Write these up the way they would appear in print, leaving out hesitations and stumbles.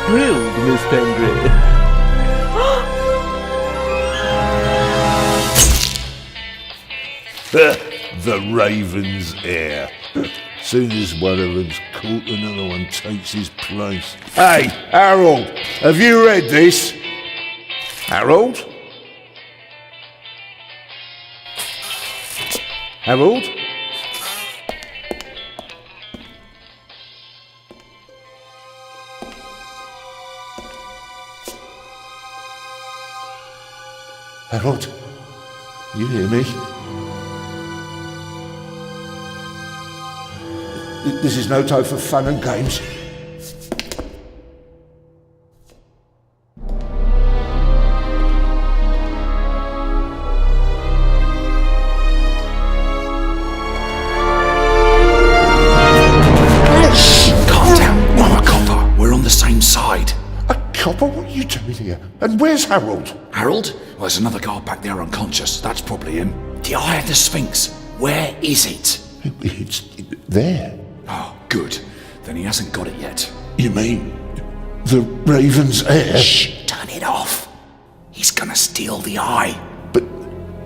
grilled, Miss Pendry. The Raven's heir. Soon as one of them's caught, another one takes his place. Hey, Harold, have you read this? Harold? Harold? Harold, you hear me? This is no time for fun and games. Shh! Calm down. I'm a copper. We're on the same side. A copper? What are you doing here? And where's Harold? Harold? Well, there's another guard back there unconscious. That's probably him. The Eye of the Sphinx. Where is it? It's there. Oh, good. Then he hasn't got it yet. You mean the Raven's heir? Shh! Turn it off. He's gonna steal the eye. But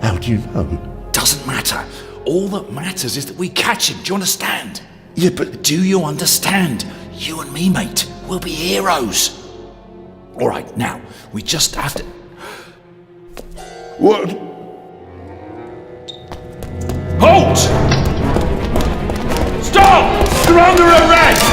how do you know? Doesn't matter. All that matters is that we catch him. Do you understand? Yeah, but Do you understand? You and me, mate. We'll be heroes. All right, now, we just have to... what? Halt! Stop! You're under arrest!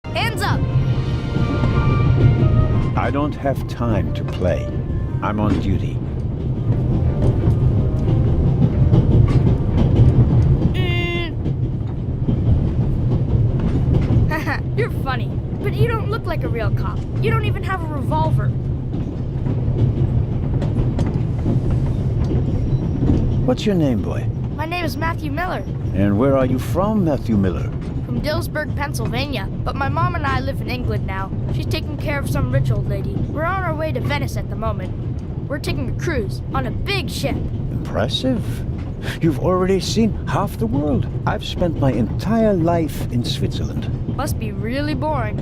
Hands up! I don't have time to play. I'm on duty. Haha, you're funny. But you don't look like a real cop. You don't even have a revolver. What's your name, boy? My name is Matthew Miller, And where are you from, Matthew Miller? from Dillsburg, Pennsylvania. But my mom and I live in England now. She's taking care of some rich old lady. We're on our way to Venice at the moment. We're taking a cruise on a big ship. Impressive. You've already seen half the world. I've spent my entire life in Switzerland. Must be really boring.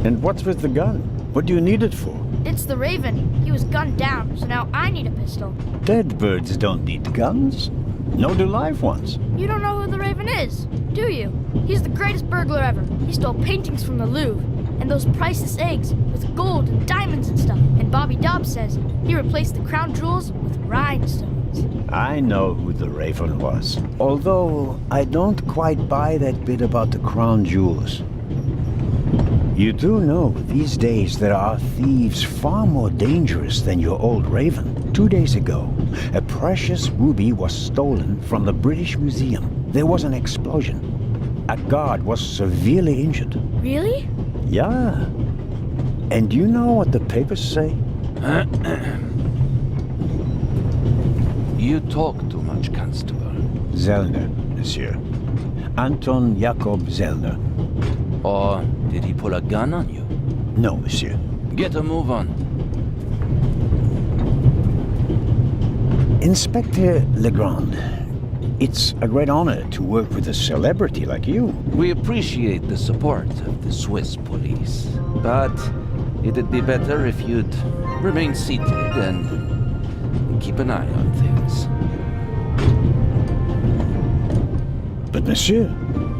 And what's with the gun? What do you need it for? It's the Raven. He was gunned down, so now I need a pistol. Dead birds don't need guns. Nor do live ones. You don't know who the Raven is, do you? He's the greatest burglar ever. He stole paintings from the Louvre, and those priceless eggs with gold and diamonds and stuff. And Bobby Dobbs says he replaced the crown jewels with rhinestones. I know who the Raven was. Although I don't quite buy that bit about the crown jewels. You do know these days there are thieves far more dangerous than your old Raven. 2 days ago, a precious ruby was stolen from the British Museum. There was an explosion. A guard was severely injured. Really? Yeah. And do you know what the papers say? You talk too much, Constable. Zellner, monsieur. Anton Jakob Zellner. Or did he pull a gun on you? No, monsieur. Get a move on. Inspector Legrand, it's a great honor to work with a celebrity like you. We appreciate the support of the Swiss police, but it'd be better if you'd remain seated and keep an eye on things. But monsieur,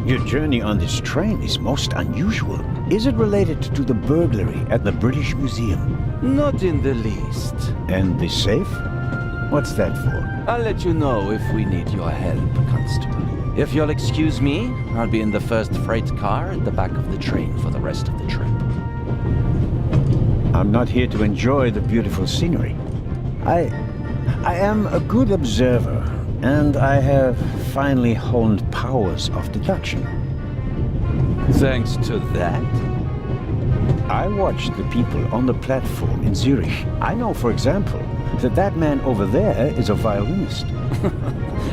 your journey on this train is most unusual. Is it related to the burglary at the British Museum? Not in the least. And the safe? What's that for? I'll let you know if we need your help, Constable. If you'll excuse me, I'll be in the first freight car at the back of the train for the rest of the trip. I'm not here to enjoy the beautiful scenery. I am a good observer, and I have finely honed powers of deduction. Thanks to that? I watched the people on the platform in Zurich. I know, for example, that man over there is a violinist.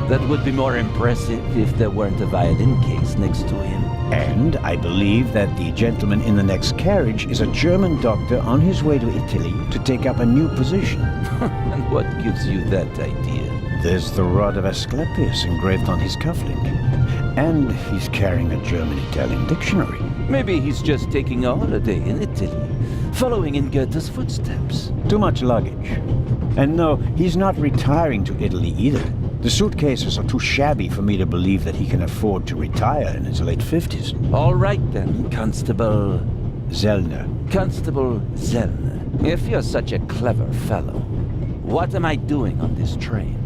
That would be more impressive if there weren't a violin case next to him. And I believe that the gentleman in the next carriage is a German doctor on his way to Italy to take up a new position. And what gives you that idea? There's the rod of Asclepius engraved on his cufflink. And he's carrying a German-Italian dictionary. Maybe he's just taking a holiday in Italy, following in Goethe's footsteps. Too much luggage. And no, he's not retiring to Italy either. The suitcases are too shabby for me to believe that he can afford to retire in his late 50s. All right then, Constable... Zellner. Constable Zellner. If you're such a clever fellow, what am I doing on this train?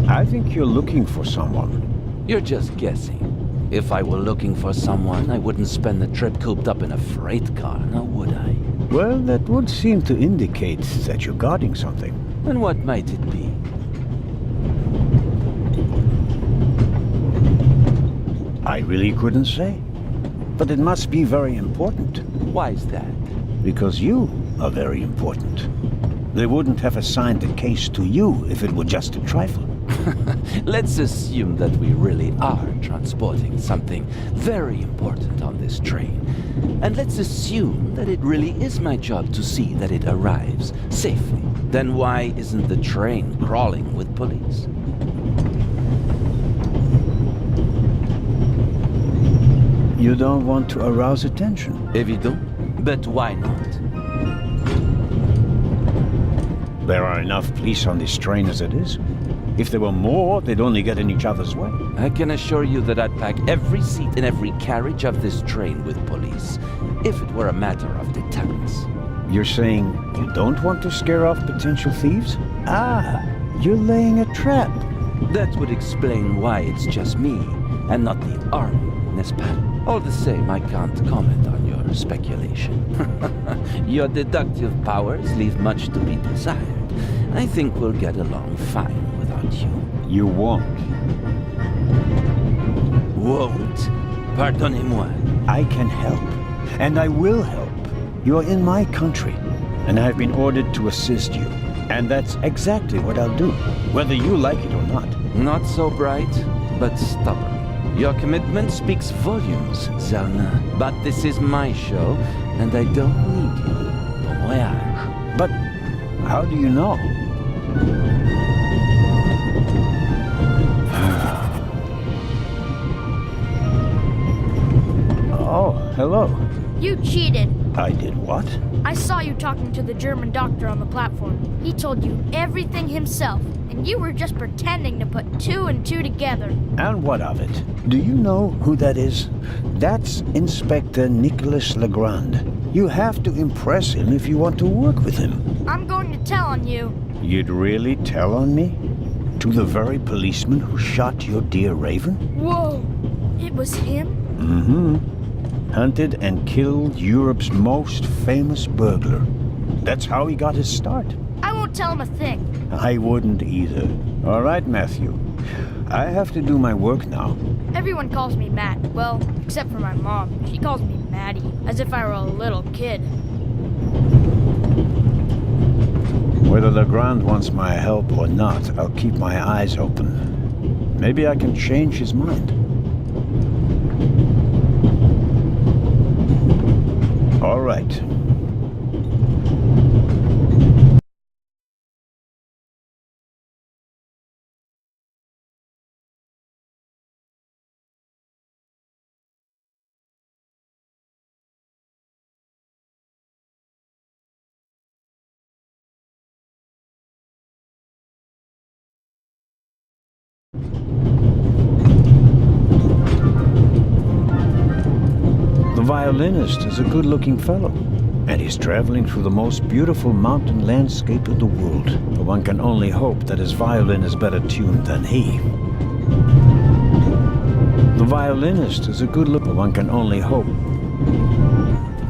I think you're looking for someone. You're just guessing. If I were looking for someone, I wouldn't spend the trip cooped up in a freight car, now would I? Well, that would seem to indicate that you're guarding something. And what might it be? I really couldn't say. But it must be very important. Why's that? Because you are very important. They wouldn't have assigned the case to you if it were just a trifle. Let's assume that we really are transporting something very important on this train. And let's assume that it really is my job to see that it arrives safely. Then why isn't the train crawling with police? You don't want to arouse attention. Évident. But why not? There are enough police on this train as it is. If there were more, they'd only get in each other's way. I can assure you that I'd pack every seat in every carriage of this train with police, if it were a matter of deterrence. You're saying you don't want to scare off potential thieves? Ah, you're laying a trap. That would explain why it's just me, and not the army, n'est-ce pas? All the same, I can't comment on your speculation. Your deductive powers leave much to be desired. I think we'll get along fine without you. You won't. Won't? Pardonnez-moi. I can help, and I will help. You are in my country, and I've been ordered to assist you. And that's exactly what I'll do, whether you like it or not. Not so bright, but stubborn. Your commitment speaks volumes, Zellner. But this is my show, and I don't need you. Bon voyage. But how do you know? Oh, hello. You cheated. I did what? I saw you talking to the German doctor on the platform. He told you everything himself, and you were just pretending to put two and two together. And what of it? Do you know who that is? That's Inspector Nicholas Legrand. You have to impress him if you want to work with him. I'm going to tell on you. You'd really tell on me? To the very policeman who shot your dear Raven? Whoa! It was him? Mm-hmm. Hunted and killed Europe's most famous burglar. That's how he got his start. I won't tell him a thing. I wouldn't either. All right, Matthew. I have to do my work now. Everyone calls me Matt. Well, except for my mom. She calls me Maddie, as if I were a little kid. Whether Legrand wants my help or not, I'll keep my eyes open. Maybe I can change his mind. All right. The violinist is a good-looking fellow, and he's traveling through the most beautiful mountain landscape in the world. But one can only hope that his violin is better tuned than he. The violinist is a good-looking... One can only hope...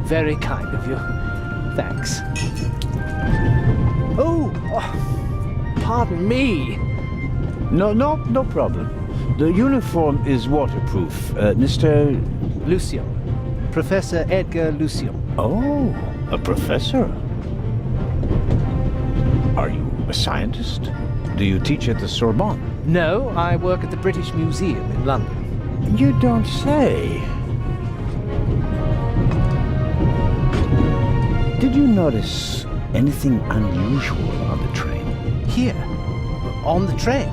Very kind of you. Thanks. Oh, pardon me. No problem. The uniform is waterproof. Mr... Lucian. Professor Edgar Lucian. Oh, a professor. Are you a scientist? Do you teach at the Sorbonne? No, I work at the British Museum in London. You don't say. Did you notice anything unusual on the train? Here? On the train?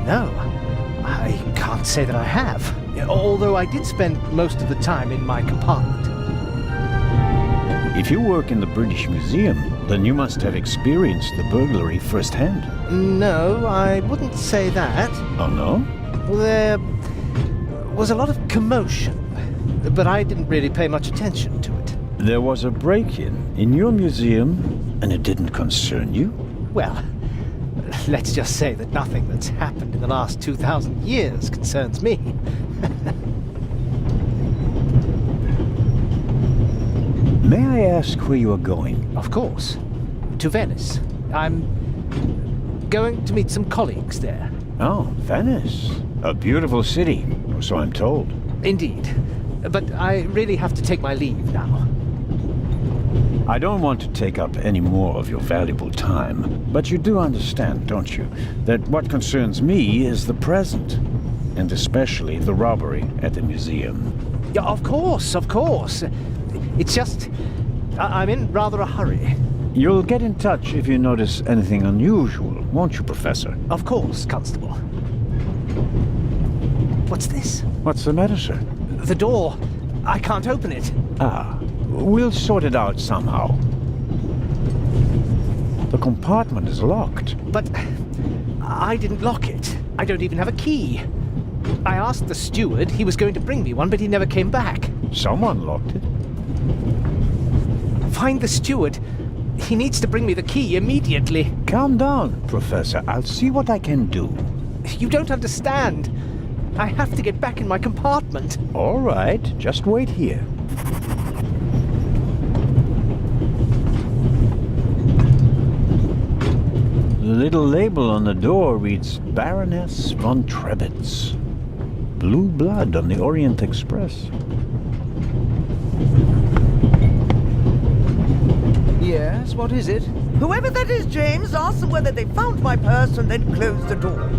No, I can't say that I have. Although I did spend most of the time in my compartment. If you work in the British Museum, then you must have experienced the burglary firsthand. No, I wouldn't say that. Oh, no? There was a lot of commotion, but I didn't really pay much attention to it. There was a break-in in your museum, and it didn't concern you? Well, let's just say that nothing that's happened in the last 2,000 years concerns me. May I ask where you are going? Of course. To Venice. I'm going to meet some colleagues there. Oh, Venice. A beautiful city, or so I'm told. Indeed. But I really have to take my leave now. I don't want to take up any more of your valuable time, but you do understand, don't you, that what concerns me is the present, and especially the robbery at the museum. Yeah, of course, of course. It's just, I'm in rather a hurry. You'll get in touch if you notice anything unusual, won't you, Professor? Of course, Constable. What's this? What's the matter, sir? The door. I can't open it. Ah, we'll sort it out somehow. The compartment is locked. But I didn't lock it. I don't even have a key. I asked the steward. He was going to bring me one, but he never came back. Someone locked it. Find the steward. He needs to bring me the key immediately. Calm down, Professor. I'll see what I can do. You don't understand. I have to get back in my compartment. All right, just wait here. The little label on the door reads Baroness von Trebitz. Blue blood on the Orient Express. Yes, what is it? Whoever that is, James, ask them whether they found my purse and then closed the door.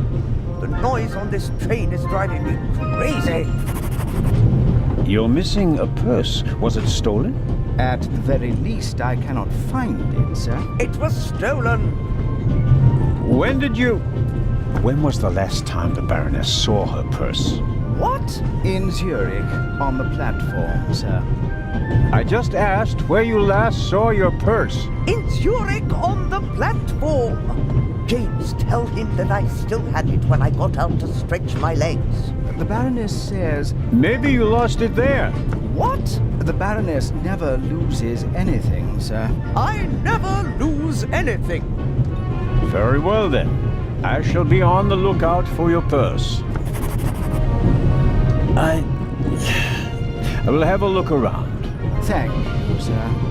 The noise on this train is driving me crazy. You're missing a purse. Was it stolen? At the very least, I cannot find it, sir. It was stolen. When did you... When was the last time the Baroness saw her purse? What? In Zurich, on the platform, sir. I just asked where you last saw your purse. In Zurich on the platform. James, tell him that I still had it when I got out to stretch my legs. The Baroness says... Maybe you lost it there. What? The Baroness never loses anything, sir. I never lose anything. Very well then. I shall be on the lookout for your purse. I will have a look around. Thank you, sir.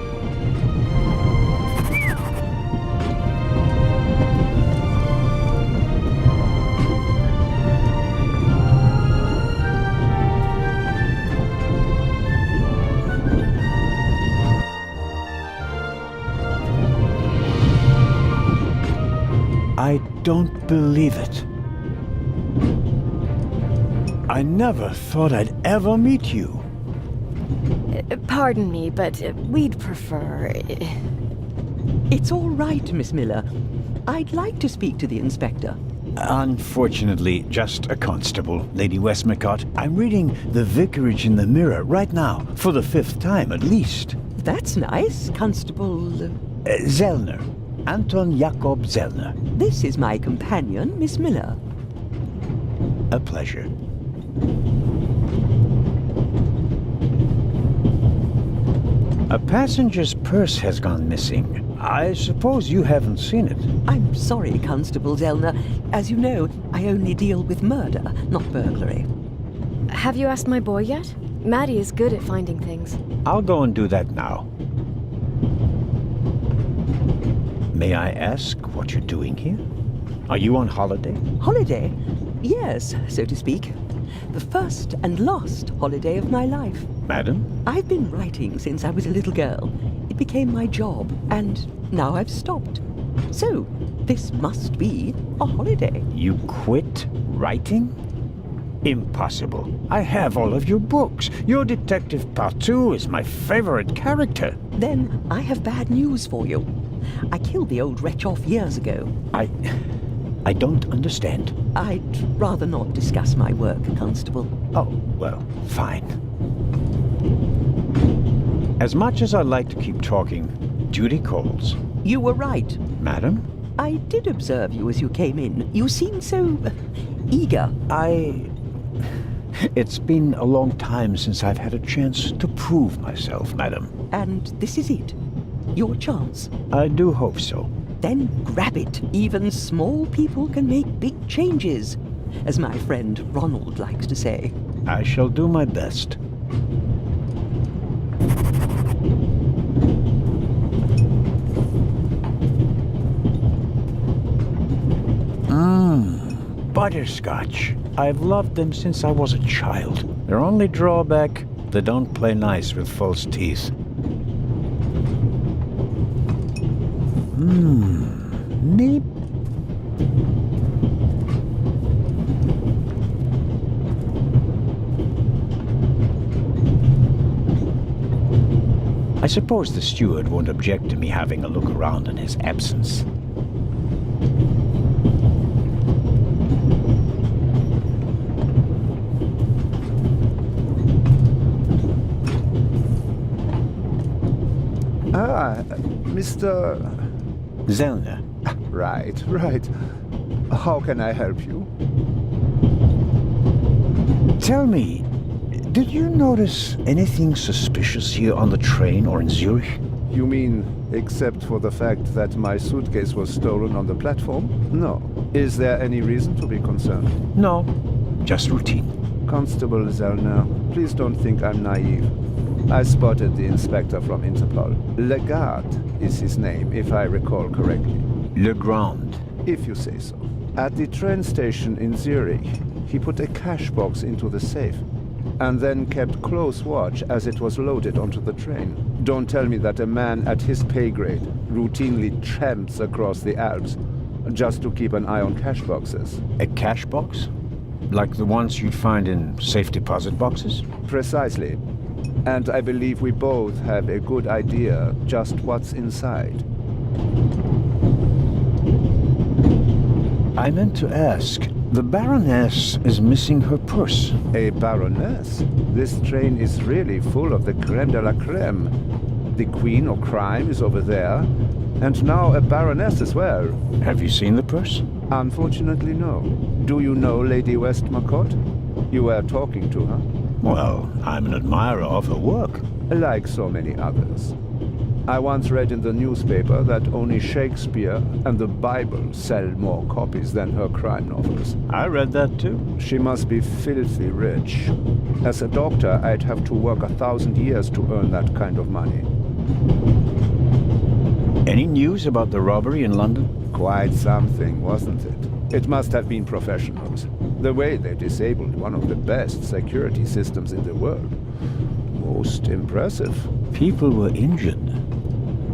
I don't believe it. I never thought I'd ever meet you. Pardon me, but we'd prefer... It's all right, Miss Miller. I'd like to speak to the inspector. Unfortunately, just a constable, Lady Westmacott. I'm reading The Vicarage in the Mirror right now, for the 5th time at least. That's nice, Constable... Zellner. Anton Jakob Zellner. This is my companion, Miss Miller. A pleasure. A passenger's purse has gone missing. I suppose you haven't seen it. I'm sorry, Constable Zellner. As you know, I only deal with murder, not burglary. Have you asked my boy yet? Maddie is good at finding things. I'll go and do that now. May I ask what you're doing here? Are you on holiday? Holiday? Yes, so to speak. The first and last holiday of my life. Madam? I've been writing since I was a little girl. It became my job, and now I've stopped. So, this must be a holiday. You quit writing? Impossible. I have all of your books. Your Detective Partout is my favorite character. Then I have bad news for you. I killed the old wretch off years ago. I don't understand. I'd rather not discuss my work, Constable. Oh, well, fine. As much as I like to keep talking, duty calls. You were right. Madam? I did observe you as you came in. You seemed so... eager. It's been a long time since I've had a chance to prove myself, madam. And this is it. Your chance. I do hope so. Then grab it. Even small people can make big changes, as my friend Ronald likes to say. I shall do my best. Butterscotch. I've loved them since I was a child. Their only drawback, they don't play nice with false teeth. Neat. I suppose the steward won't object to me having a look around in his absence. Mr. Zellner. Right. How can I help you? Tell me, did you notice anything suspicious here on the train or in Zurich? You mean, except for the fact that my suitcase was stolen on the platform? No. Is there any reason to be concerned? No, just routine. Constable Zellner, please don't think I'm naive. I spotted the inspector from Interpol. Legarde is his name, if I recall correctly. Legrand. If you say so. At the train station in Zurich, he put a cash box into the safe, and then kept close watch as it was loaded onto the train. Don't tell me that a man at his pay grade routinely tramps across the Alps just to keep an eye on cash boxes. A cash box? Like the ones you'd find in safe deposit boxes? Precisely. And I believe we both have a good idea just what's inside. I meant to ask, the Baroness is missing her purse. A Baroness? This train is really full of the creme de la creme. The Queen of Crime is over there, and now a Baroness as well. Have you seen the purse? Unfortunately, no. Do you know Lady Westmacott? You were talking to her. Well, I'm an admirer of her work. Like so many others. I once read in the newspaper that only Shakespeare and the Bible sell more copies than her crime novels. I read that too. She must be filthy rich. As a doctor, I'd have to work 1,000 years to earn that kind of money. Any news about the robbery in London? Quite something, wasn't it? It must have been professionals. The way they disabled one of the best security systems in the world. Most impressive. People were injured.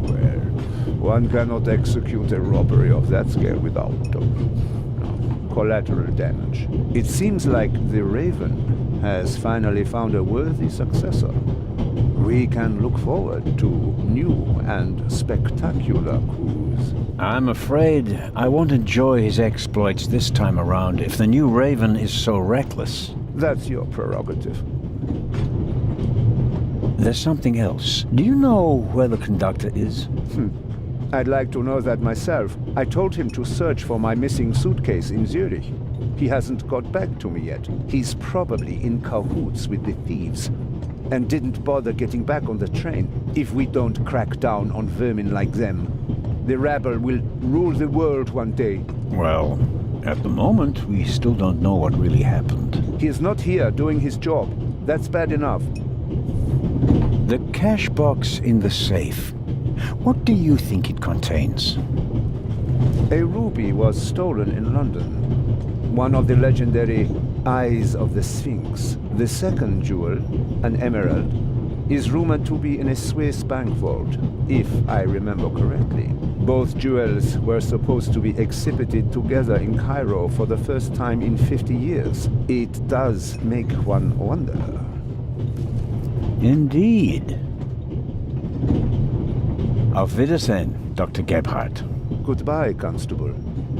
Well, one cannot execute a robbery of that scale without collateral damage. It seems like the Raven has finally found a worthy successor. We can look forward to new and spectacular coups. I'm afraid I won't enjoy his exploits this time around if the new Raven is so reckless. That's your prerogative. There's something else. Do you know where the conductor is? I'd like to know that myself. I told him to search for my missing suitcase in Zurich. He hasn't got back to me yet. He's probably in cahoots with the thieves. And didn't bother getting back on the train. If we don't crack down on vermin like them, the rabble will rule the world one day. Well, at the moment, we still don't know what really happened. He is not here doing his job. That's bad enough. The cash box in the safe. What do you think it contains? A ruby was stolen in London. One of the legendary Eyes of the Sphinx. The second jewel, an emerald, is rumored to be in a Swiss bank vault, if I remember correctly. Both jewels were supposed to be exhibited together in Cairo for the first time in 50 years. It does make one wonder. Indeed. Auf Wiedersehen, Dr. Gebhardt. Goodbye, Constable.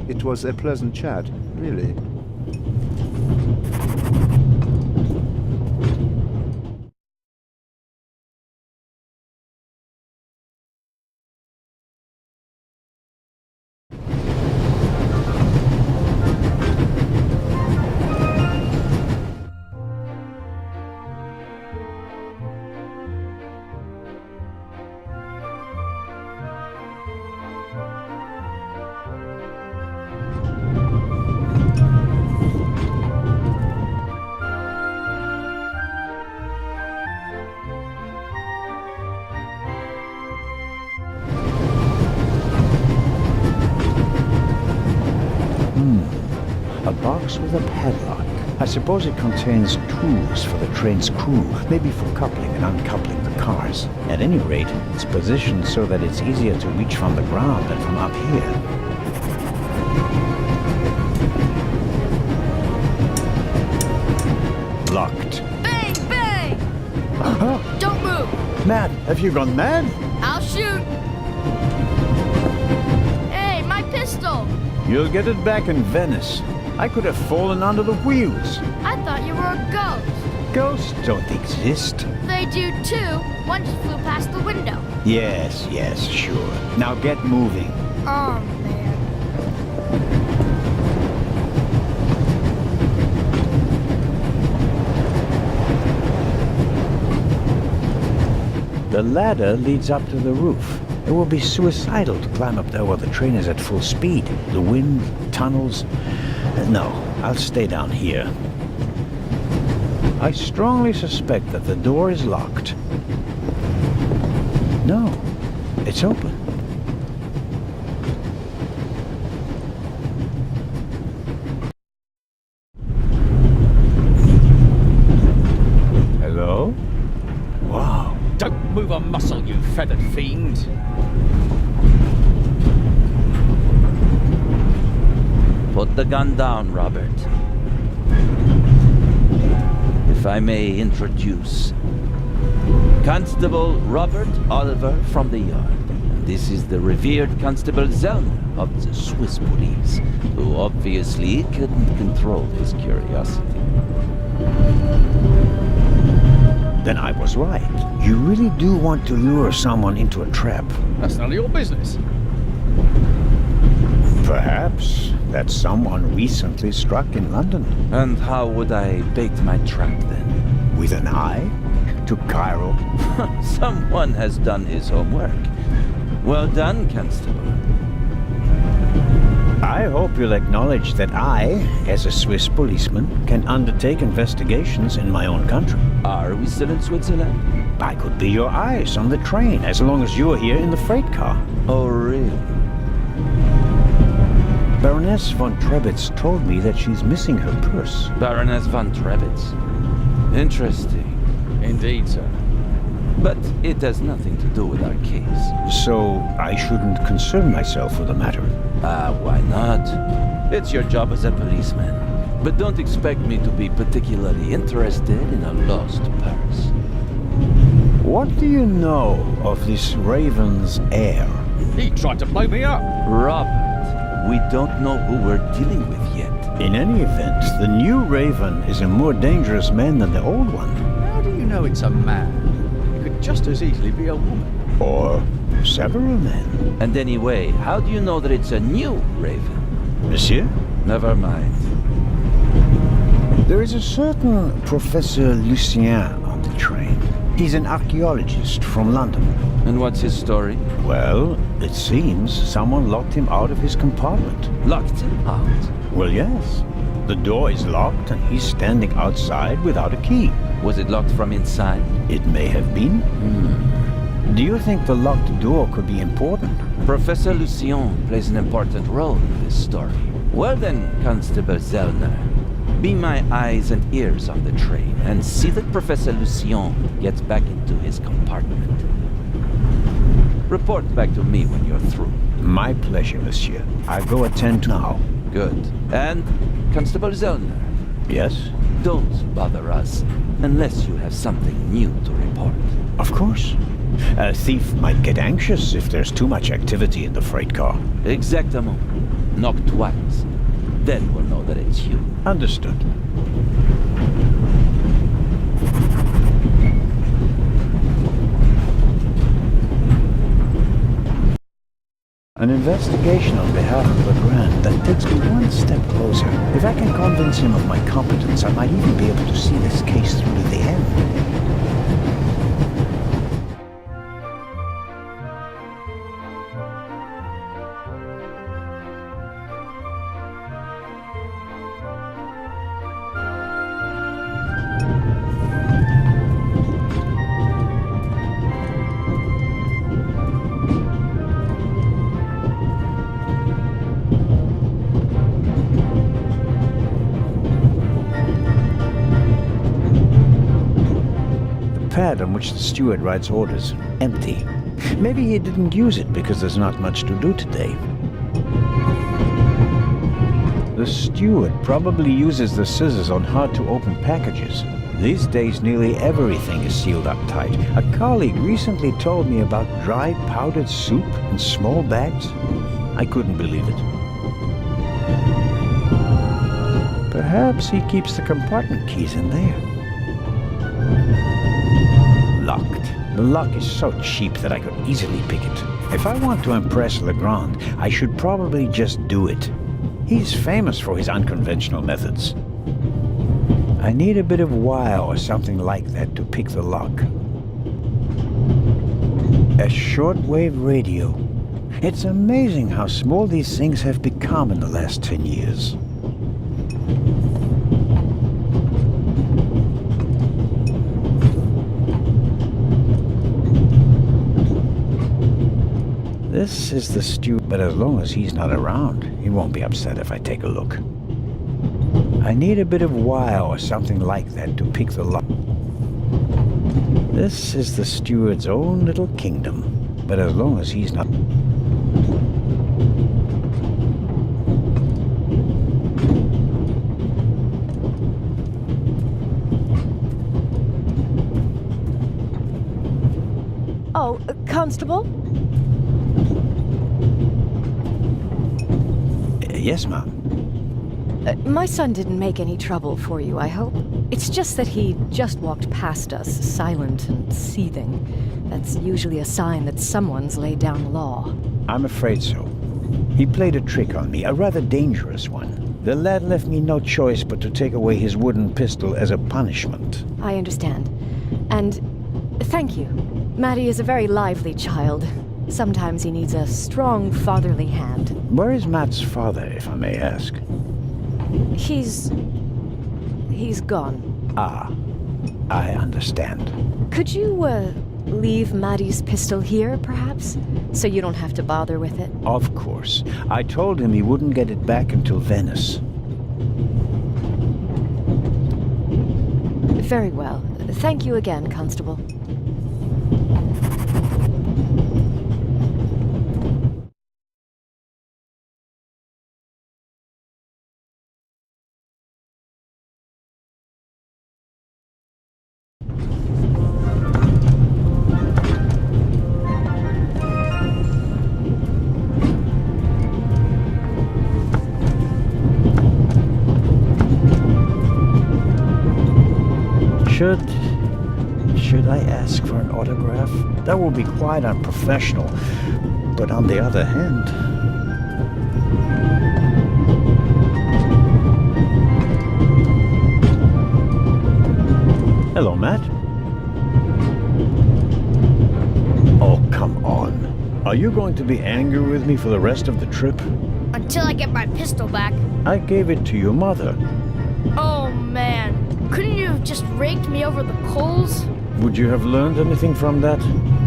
It was a pleasant chat, really. A box with a padlock. I suppose it contains tools for the train's crew, maybe for coupling and uncoupling the cars. At any rate, it's positioned so that it's easier to reach from the ground than from up here. Locked. Bang! Bang! Don't move! Mad, have you gone mad? I'll shoot! Hey, my pistol! You'll get it back in Venice. I could have fallen under the wheels. I thought you were a ghost. Ghosts don't exist. They do too. One just flew past the window. Yes, sure. Now get moving. Oh, man. The ladder leads up to the roof. It will be suicidal to climb up there while the train is at full speed. The wind, tunnels... No, I'll stay down here. I strongly suspect that the door is locked. No, it's open. Hello? Wow. Don't move a muscle, you feathered fiend. Put the gun down, Robert. If I may introduce Constable Robert Oliver from the Yard. This is the revered Constable Zellner of the Swiss police, who obviously couldn't control his curiosity. Then I was right. You really do want to lure someone into a trap. That's none of your business. Perhaps that someone recently struck in London. And how would I bait my trap then? With an eye? to Cairo. Someone has done his homework. Well done, Constable. I hope you'll acknowledge that I, as a Swiss policeman, can undertake investigations in my own country. Are we still in Switzerland? I could be your eyes on the train as long as you're here in the freight car. Oh, really? Baroness von Trebitz told me that she's missing her purse. Baroness von Trebitz. Interesting. Indeed, sir. But it has nothing to do with our case. So I shouldn't concern myself with the matter. Why not? It's your job as a policeman. But don't expect me to be particularly interested in a lost purse. What do you know of this Raven's heir? He tried to blow me up. Robert, we don't know who we're dealing with yet. In any event, the new Raven is a more dangerous man than the old one. How do you know it's a man? It could just as easily be a woman. Or several men. And anyway, how do you know that it's a new Raven? Monsieur? Never mind. There is a certain Professor Lucien on the train. He's an archaeologist from London. And what's his story? Well, it seems someone locked him out of his compartment. Locked him out? Well, yes. The door is locked and he's standing outside without a key. Was it locked from inside? It may have been. Do you think the locked door could be important? Professor Lucien plays an important role in this story. Well then, Constable Zellner, be my eyes and ears on the train and see that Professor Lucien gets back into his compartment. Report back to me when you're through. My pleasure, monsieur. I'll go attend now. Good. And, Constable Zellner? Yes? Don't bother us unless you have something new to report. Of course. A thief might get anxious if there's too much activity in the freight car. Exactement. Knock twice. Then we'll know that it's you. Understood. An investigation on behalf of Legrand that takes me one step closer. If I can convince him of my competence, I might even be able to see this case through to the end. Pad on which the steward writes orders. Empty. Maybe he didn't use it because there's not much to do today. The steward probably uses the scissors on hard-to-open packages. These days, nearly everything is sealed up tight. A colleague recently told me about dried powdered soup in small bags. I couldn't believe it. Perhaps he keeps the compartment keys in there. Locked. The lock is so cheap that I could easily pick it. If I want to impress Legrand, I should probably just do it. He's famous for his unconventional methods. I need a bit of wire or something like that to pick the lock. A shortwave radio. It's amazing how small these things have become in the last 10 years. This is the steward, but as long as he's not around, he won't be upset if I take a look. I need a bit of wire or something like that to pick the lock. This is the steward's own little kingdom, but as long as he's not... Oh, Constable? Yes, ma'am. My son didn't make any trouble for you, I hope. It's just that he just walked past us, silent and seething. That's usually a sign that someone's laid down the law. I'm afraid so. He played a trick on me, a rather dangerous one. The lad left me no choice but to take away his wooden pistol as a punishment. I understand. And Thank you. Matty is a very lively child. Sometimes he needs a strong fatherly hand. Where is Matt's father, if I may ask? He's gone. Ah, I understand. Could you, leave Matty's pistol here, perhaps? So you don't have to bother with it? Of course. I told him he wouldn't get it back until Venice. Very well. Thank you again, Constable. Should I ask for an autograph? That would be quite unprofessional. But on the other hand... Hello, Matt. Oh, come on. Are you going to be angry with me for the rest of the trip? Until I get my pistol back. I gave it to your mother. Oh, man. Couldn't you have just raked me over the coals? Would you have learned anything from that?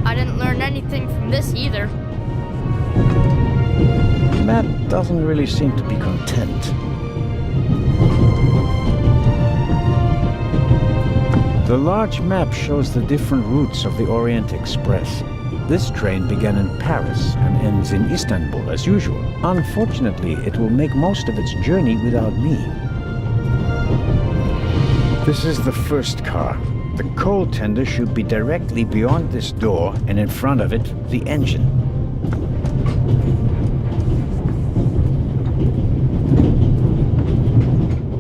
I didn't learn anything from this either. Matt doesn't really seem to be content. The large map shows the different routes of the Orient Express. This train began in Paris and ends in Istanbul as usual. Unfortunately, it will make most of its journey without me. This is the first car. The coal tender should be directly beyond this door, and in front of it, the engine.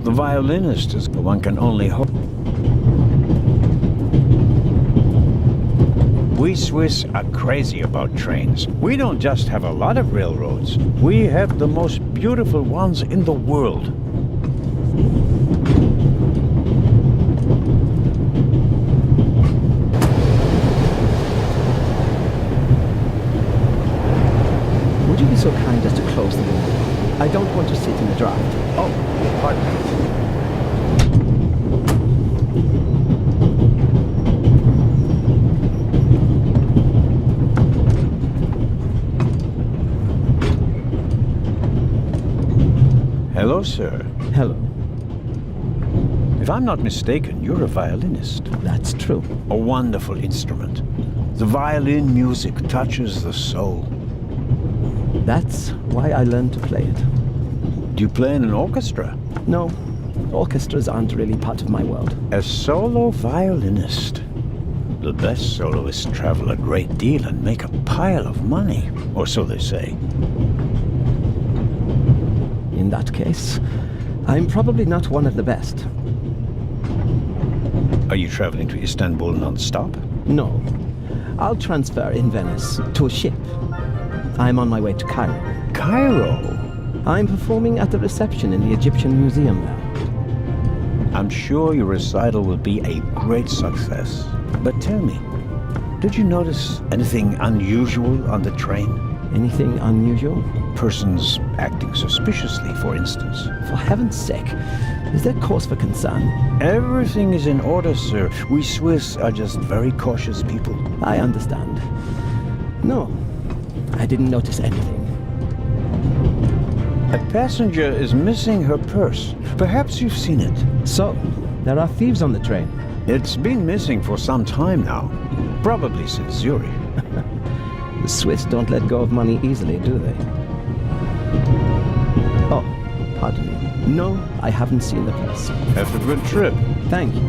The violinist is the one can only hope. We Swiss are crazy about trains. We don't just have a lot of railroads. We have the most beautiful ones in the world. Would you be so kind as to close the window? I don't want to sit in the draft. Oh, pardon me. Hello, sir. Hello. If I'm not mistaken, you're a violinist. That's true. A wonderful instrument. The violin music touches the soul. That's why I learned to play it. Do you play in an orchestra? No, orchestras aren't really part of my world. A solo violinist. The best soloists travel a great deal and make a pile of money, or so they say. In that case, I'm probably not one of the best. Are you traveling to Istanbul non-stop? No. I'll transfer in Venice to a ship. I'm on my way to Cairo. Cairo? I'm performing at the reception in the Egyptian Museum there. I'm sure your recital will be a great success. But tell me, did you notice anything unusual on the train? Anything unusual? Persons acting suspiciously, for instance. For heaven's sake, is there cause for concern? Everything is in order, sir. We Swiss are just very cautious people. I understand. No, I didn't notice anything. A passenger is missing her purse. Perhaps you've seen it. So, there are thieves on the train. It's been missing for some time now. Probably since Zurich. The Swiss don't let go of money easily, do they? Oh, pardon me. No, I haven't seen the purse. Have a good trip. Thank you.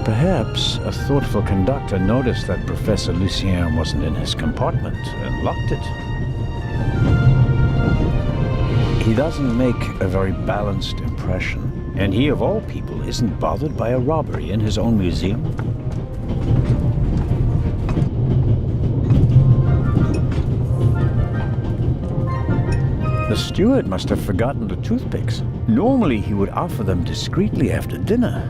Perhaps a thoughtful conductor noticed that Professor Lucien wasn't in his compartment and locked it. He doesn't make a very balanced impression. And he, of all people, isn't bothered by a robbery in his own museum. The steward must have forgotten the toothpicks. Normally he would offer them discreetly after dinner.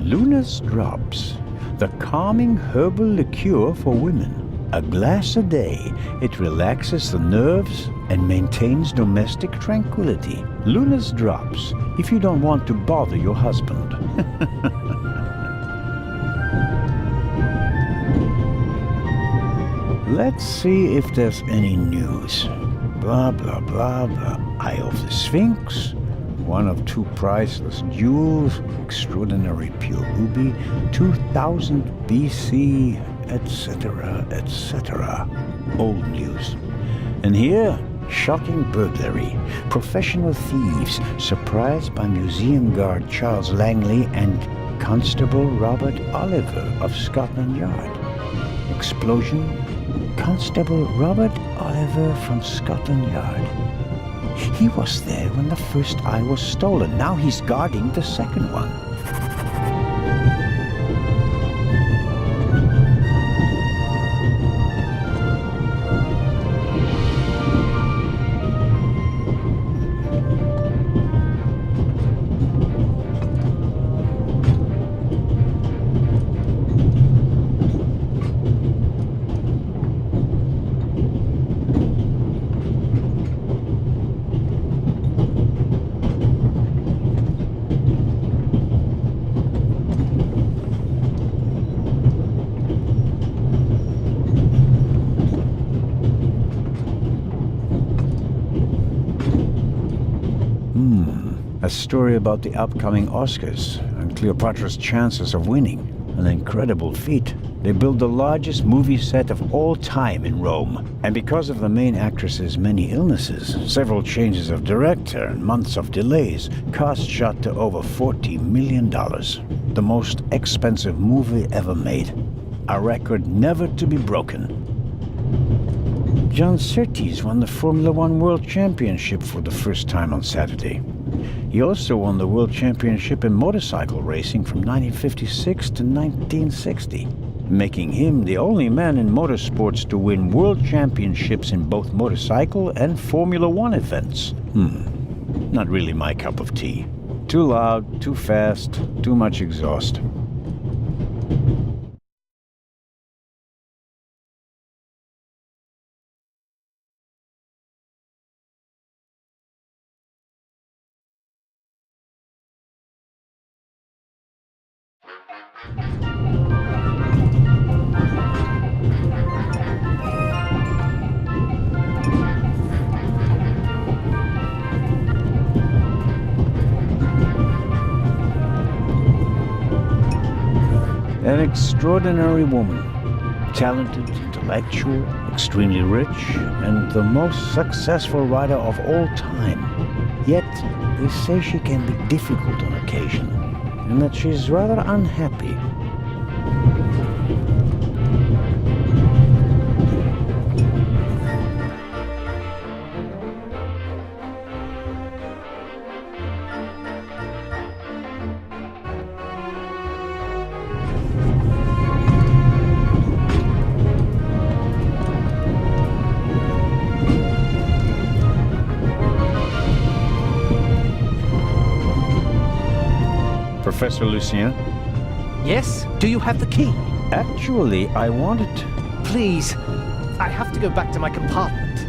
Luna's Drops, the calming herbal liqueur for women. A glass a day, it relaxes the nerves and maintains domestic tranquility. Luna's Drops, if you don't want to bother your husband. Let's see if there's any news. Blah, blah, blah, blah. Eye of the Sphinx. One of two priceless jewels. Extraordinary pure ruby. 2000 BC, etc., etc. Old news. And here, shocking burglary. Professional thieves surprised by museum guard Charles Langley and Constable Robert Oliver of Scotland Yard. Explosion. Constable Robert Oliver from Scotland Yard. He was there when the first eye was stolen. Now he's guarding the second one. A story about the upcoming Oscars and Cleopatra's chances of winning. An incredible feat. They built the largest movie set of all time in Rome. And because of the main actress's many illnesses, several changes of director and months of delays, cost shot to over $40 million. The most expensive movie ever made. A record never to be broken. John Surtees won the Formula One World Championship for the first time on Saturday. He also won the World Championship in motorcycle racing from 1956 to 1960, making him the only man in motorsports to win world championships in both motorcycle and Formula One events. Not really my cup of tea. Too loud, too fast, too much exhaust. An extraordinary woman, talented, intellectual, extremely rich, and the most successful writer of all time. Yet, they say she can be difficult on occasion, and that she's rather unhappy. Professor Lucien? Yes? Do you have the key? Actually, I wanted... Please, I have to go back to my compartment.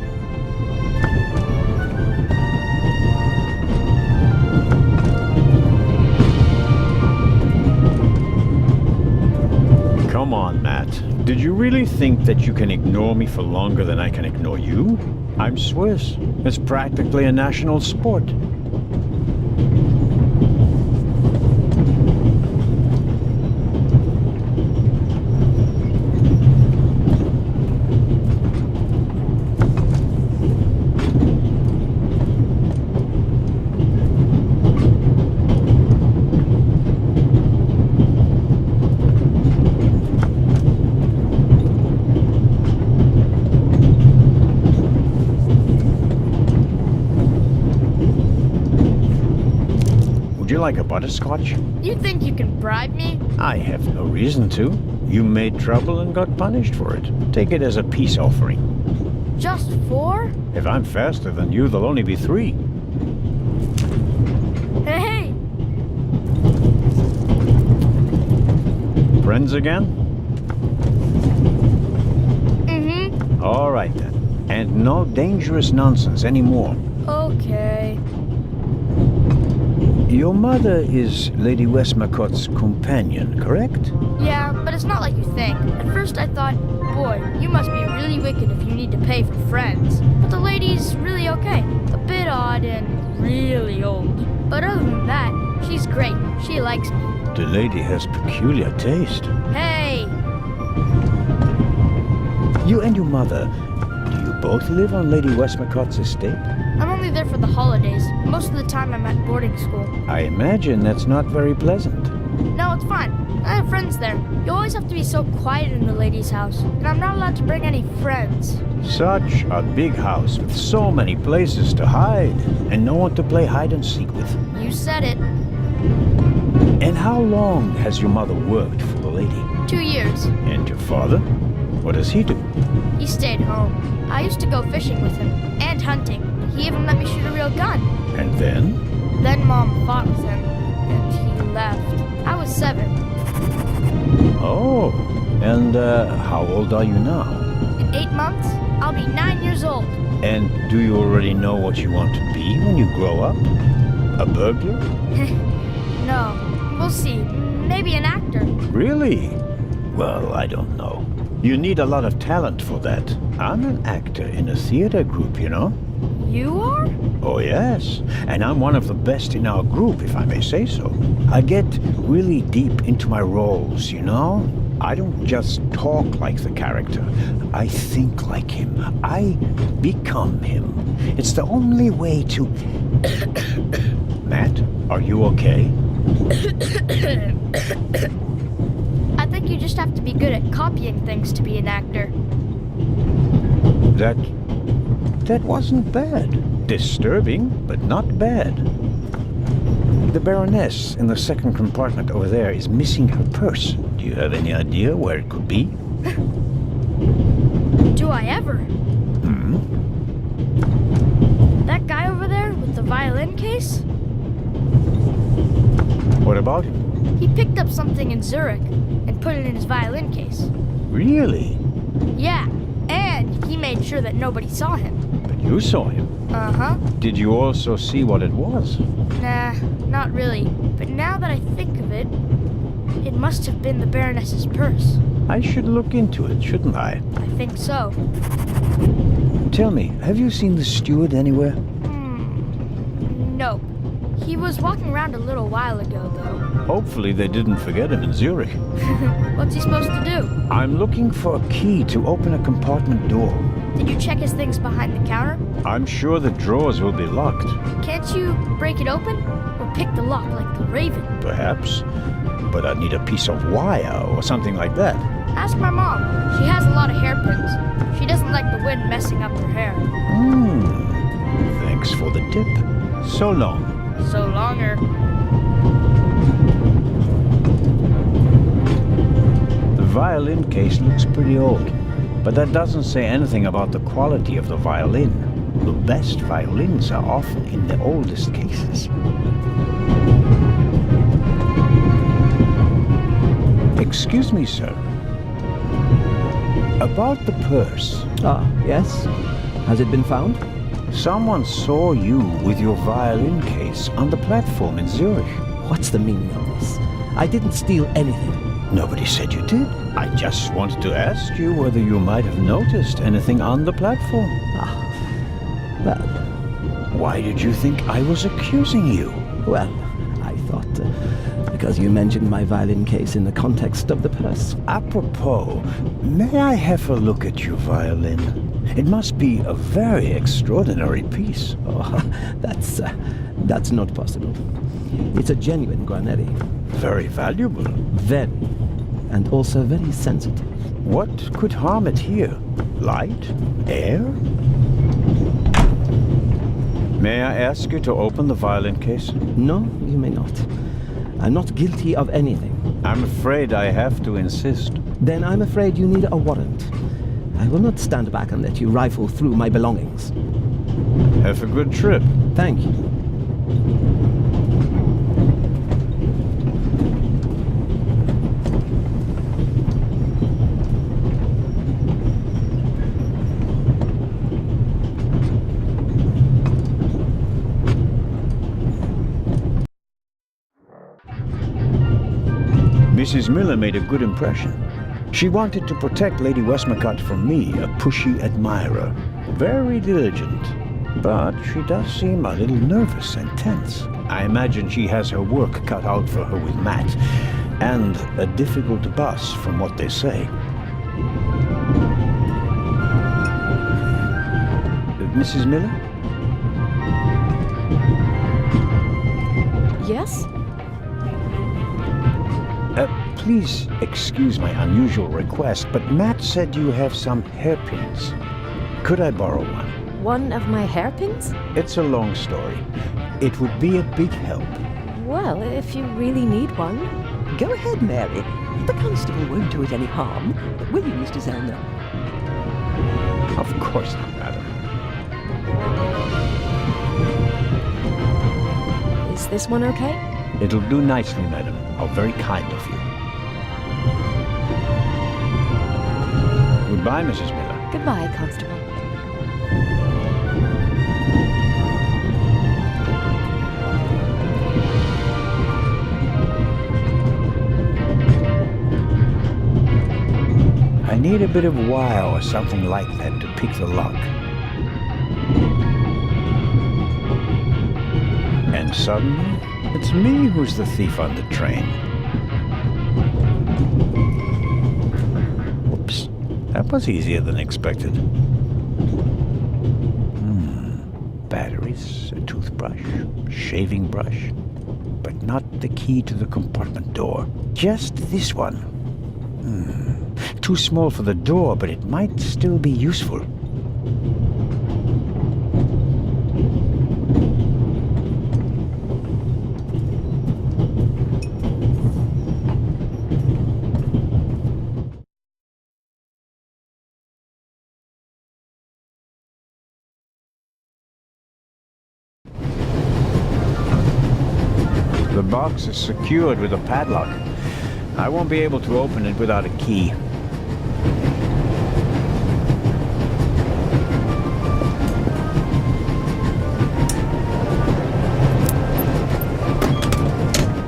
Come on, Matt. Did you really think that you can ignore me for longer than I can ignore you? I'm Swiss. It's practically a national sport. like a butterscotch? You think you can bribe me? I have no reason to. You made trouble and got punished for it. Take it as a peace offering. Just 4? If I'm faster than you, there'll only be 3. Hey! Friends again? Mm-hmm. All right then. And no dangerous nonsense anymore. Okay. Your mother is Lady Westmacott's companion, correct? Yeah, but it's not like you think. At first I thought, boy, you must be really wicked if you need to pay for friends. But the lady's really okay. A bit odd and really old. But other than that, she's great. She likes me. The lady has peculiar taste. Hey! You and your mother, do you both live on Lady Westmacott's estate? I'm only there for the holidays. Most of the time I'm at boarding school. I imagine that's not very pleasant. No, it's fine. I have friends there. You always have to be so quiet in the lady's house, and I'm not allowed to bring any friends. Such a big house with so many places to hide, and no one to play hide and seek with. You said it. And how long has your mother worked for the lady? 2 years. And your father? What does he do? He stayed home. I used to go fishing with him, and hunting. He even let me shoot a real gun. And then? Then Mom fought with him, and he left. I was 7. Oh, and how old are you now? In 8 months, I'll be 9 years old. And do you already know what you want to be when you grow up? A burglar? No, we'll see. Maybe an actor. Really? Well, I don't know. You need a lot of talent for that. I'm an actor in a theater group, you know? You are? Oh, yes. And I'm one of the best in our group, if I may say so. I get really deep into my roles, you know? I don't just talk like the character. I think like him. I become him. It's the only way to... Matt, are you okay? I think you just have to be good at copying things to be an actor. That wasn't bad. Disturbing, but not bad. The Baroness in the second compartment over there is missing her purse. Do you have any idea where it could be? Do I ever? That guy over there with the violin case? What about him? He picked up something in Zurich and put it in his violin case. Really? Yeah, and he made sure that nobody saw him. But you saw him. Uh-huh. Did you also see what it was? Nah, not really. But now that I think of it, it must have been the Baroness's purse. I should look into it, shouldn't I? I think so. Tell me, have you seen the steward anywhere? Nope. He was walking around a little while ago, though. Hopefully they didn't forget him in Zurich. What's he supposed to do? I'm looking for a key to open a compartment door. Did you check his things behind the counter? I'm sure the drawers will be locked. Can't you break it open? Or pick the lock like the Raven? Perhaps. But I'd need a piece of wire or something like that. Ask my mom. She has a lot of hairpins. She doesn't like the wind messing up her hair. Thanks for the tip. So long. So longer. The violin case looks pretty old, but that doesn't say anything about the quality of the violin. The best violins are often in the oldest cases. Excuse me, sir. About the purse. Ah, yes? Has it been found? Someone saw you with your violin case on the platform in Zurich. What's the meaning of this? I didn't steal anything. Nobody said you did. I just wanted to ask you whether you might have noticed anything on the platform. Well... Why did you think I was accusing you? Well, I thought... because you mentioned my violin case in the context of the purse. Apropos, may I have a look at your violin? It must be a very extraordinary piece. Oh, that's not possible. It's a genuine Guarneri. Very valuable. Very. And also very sensitive. What could harm it here? Light? Air? May I ask you to open the violin case? No, you may not. I'm not guilty of anything. I'm afraid I have to insist. Then I'm afraid you need a warrant. I will not stand back and let you rifle through my belongings. Have a good trip. Thank you. Mrs. Miller made a good impression. She wanted to protect Lady Westmacott from me, a pushy admirer. Very diligent. But she does seem a little nervous and tense. I imagine she has her work cut out for her with Matt. And a difficult boss, from what they say. Mrs. Miller? Yes? Please excuse my unusual request, but Matt said you have some hairpins. Could I borrow one? One of my hairpins? It's a long story. It would be a big help. Well, if you really need one. Go ahead, Mary. The constable won't do it any harm. Will you, Mr. Zellner? Of course not, madam. Is this one okay? It'll do nicely, madam. How very kind of you. Goodbye, Mrs. Miller. Goodbye, Constable. I need a bit of wire or something like that to pick the lock. And suddenly, it's me who's the thief on the train. Whoops. That was easier than expected. Batteries, a toothbrush, shaving brush, but not the key to the compartment door. Just this one. Too small for the door, but it might still be useful. The box is secured with a padlock. I won't be able to open it without a key.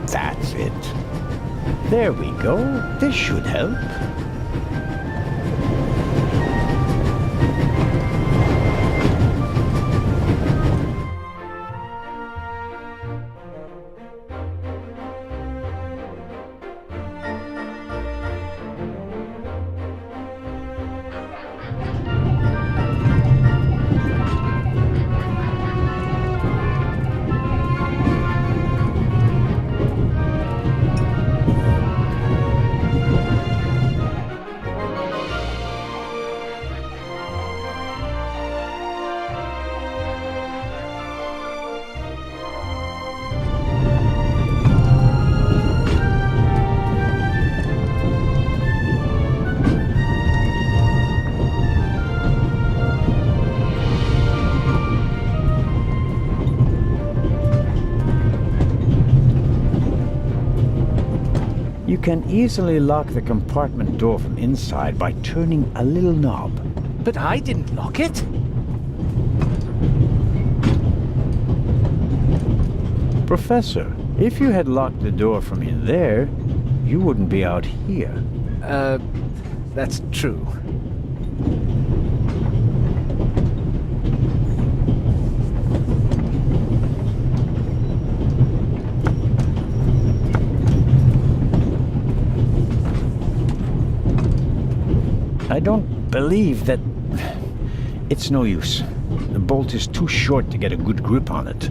That's it. There we go. This should help. You can easily lock the compartment door from inside by turning a little knob. But I didn't lock it. Professor, if you had locked the door from in there, you wouldn't be out here. That's true. I don't believe that... It's no use. The bolt is too short to get a good grip on it.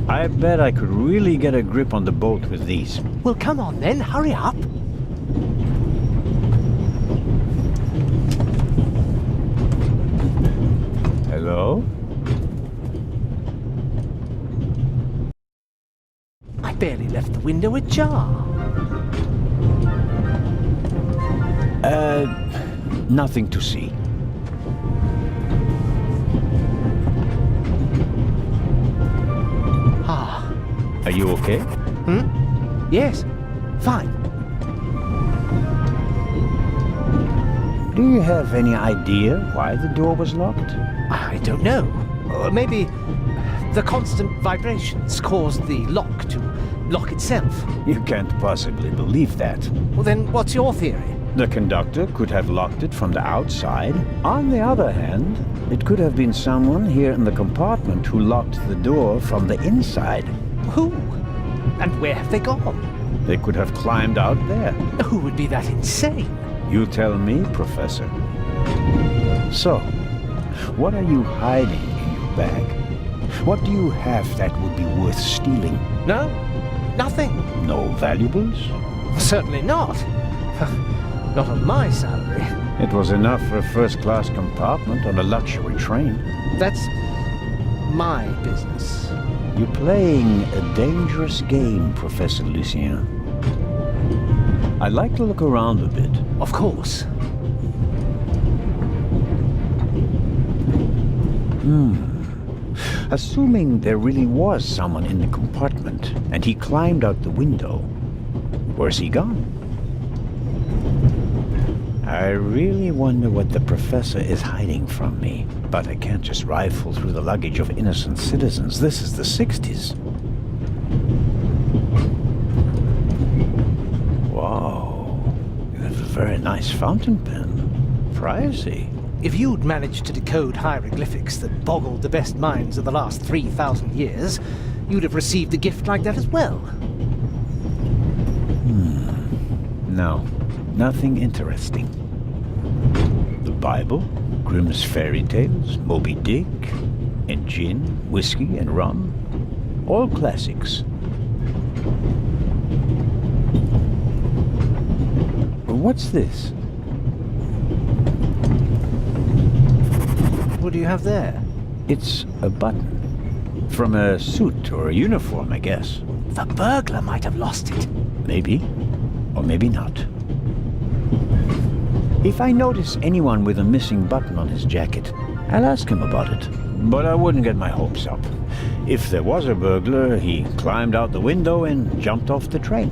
I bet I could really get a grip on the bolt with these. Well, come on then, hurry up. Hello? I barely left the window ajar. Nothing to see. Ah. Are you okay? Yes. Fine. Do you have any idea why the door was locked? I don't know. Or maybe the constant vibrations caused the lock to lock itself. You can't possibly believe that. Well, then what's your theory? The conductor could have locked it from the outside. On the other hand, it could have been someone here in the compartment who locked the door from the inside. Who? And where have they gone? They could have climbed out there. Who would be that insane? You tell me, Professor. So, what are you hiding in your bag? What do you have that would be worth stealing? No, nothing. No valuables? Certainly not. Not on my salary. It was enough for a first-class compartment on a luxury train. That's my business. You're playing a dangerous game, Professor Lucien. I'd like to look around a bit. Of course. Assuming there really was someone in the compartment, and he climbed out the window, where's he gone? I really wonder what the professor is hiding from me. But I can't just rifle through the luggage of innocent citizens. This is the 60s. Whoa. You have a very nice fountain pen. Pricey. If you'd managed to decode hieroglyphics that boggled the best minds of the last 3,000 years, you'd have received a gift like that as well. No, nothing interesting. The Bible, Grimm's fairy tales, Moby Dick, and gin, whiskey, and rum. All classics. What's this? What do you have there? It's a button. From a suit or a uniform, I guess. The burglar might have lost it. Maybe. Or maybe not. If I notice anyone with a missing button on his jacket, I'll ask him about it. But I wouldn't get my hopes up. If there was a burglar, he climbed out the window and jumped off the train.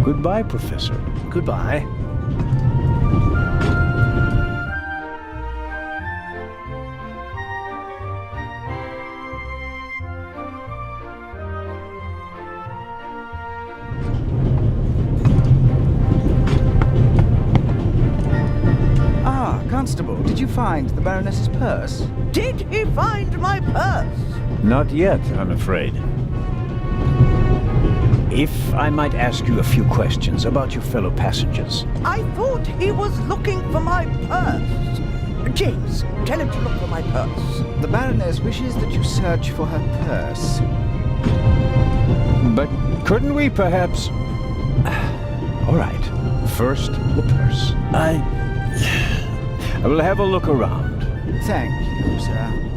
Goodbye, Professor. Goodbye. Constable, did you find the Baroness's purse? Did he find my purse? Not yet, I'm afraid. If I might ask you a few questions about your fellow passengers. I thought he was looking for my purse. James, tell him to look for my purse. The Baroness wishes that you search for her purse. But couldn't we perhaps... All right, first the purse. I will have a look around. Thank you, sir.